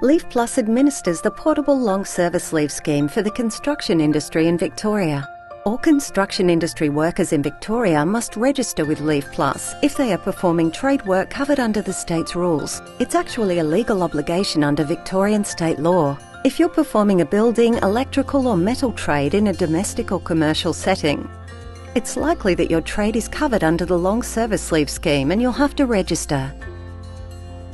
LeavePlus administers the portable long service leave scheme for the construction industry in Victoria. All construction industry workers in Victoria must register with LeavePlus if they are performing trade work covered under the state's rules. It's actually a legal obligation under Victorian state law. If you're performing a building, electrical or metal trade in a domestic or commercial setting, it's likely that your trade is covered under the long service leave scheme and you'll have to register.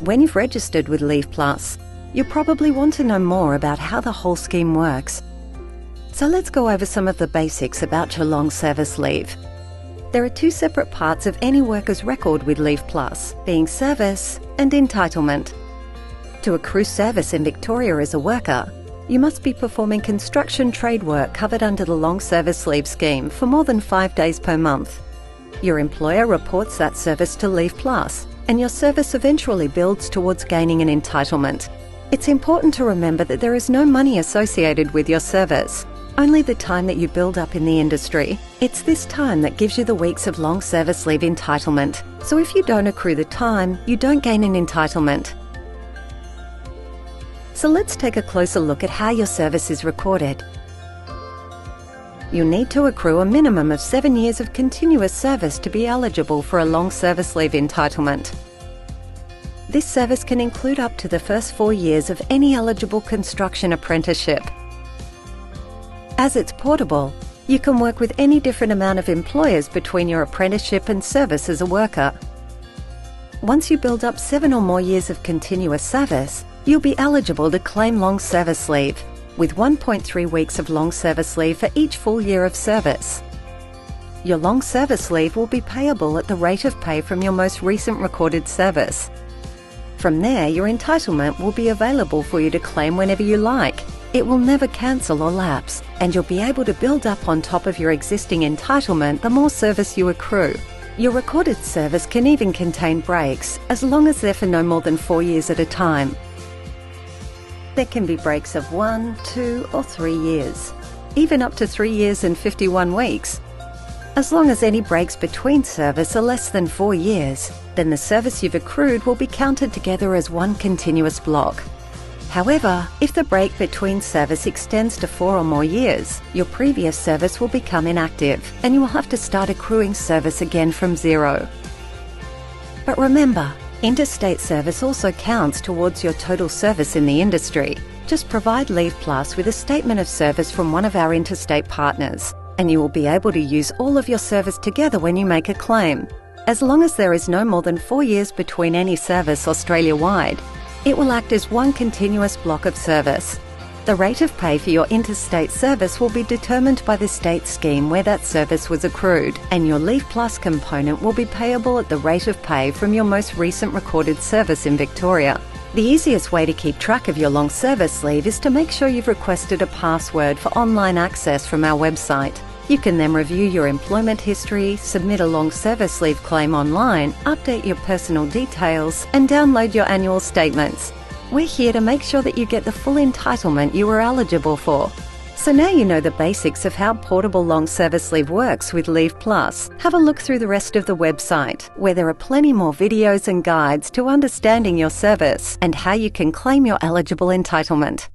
When you've registered with LeavePlus, you'll probably want to know more about how the whole scheme works. So let's go over some of the basics about your long service leave. There are two separate parts of any worker's record with LeavePlus, being service and entitlement. To accrue service in Victoria as a worker, you must be performing construction trade work covered under the long service leave scheme for more than 5 days per month. Your employer reports that service to LeavePlus, and your service eventually builds towards gaining an entitlement. It's important to remember that there is no money associated with your service, only the time that you build up in the industry. It's this time that gives you the weeks of long service leave entitlement. So if you don't accrue the time, you don't gain an entitlement. So let's take a closer look at how your service is recorded. You'll need to accrue a minimum of 7 years of continuous service to be eligible for a long service leave entitlement. This service can include up to the first 4 years of any eligible construction apprenticeship. As it's portable, you can work with any different amount of employers between your apprenticeship and service as a worker. Once you build up 7 or more years of continuous service, you'll be eligible to claim long service leave, with 1.3 weeks of long service leave for each full year of service. Your long service leave will be payable at the rate of pay from your most recent recorded service. From there, your entitlement will be available for you to claim whenever you like. It will never cancel or lapse, and you'll be able to build up on top of your existing entitlement the more service you accrue. Your recorded service can even contain breaks, as long as they're for no more than 4 years at a time. There can be breaks of 1, 2 or 3 years, even up to 3 years and 51 weeks. As long as any breaks between service are less than 4 years, then the service you've accrued will be counted together as one continuous block. However, if the break between service extends to 4 or more years, your previous service will become inactive and you will have to start accruing service again from zero. But remember, interstate service also counts towards your total service in the industry. Just provide LeavePlus with a statement of service from one of our interstate partners, and you will be able to use all of your service together when you make a claim. As long as there is no more than 4 years between any service Australia-wide, it will act as one continuous block of service. The rate of pay for your interstate service will be determined by the state scheme where that service was accrued, and your LeavePlus component will be payable at the rate of pay from your most recent recorded service in Victoria. The easiest way to keep track of your long service leave is to make sure you've requested a password for online access from our website. You can then review your employment history, submit a long service leave claim online, update your personal details, and download your annual statements. We're here to make sure that you get the full entitlement you are eligible for. So now you know the basics of how portable long service leave works with LeavePlus. Have a look through the rest of the website, where there are plenty more videos and guides to understanding your service and how you can claim your eligible entitlement.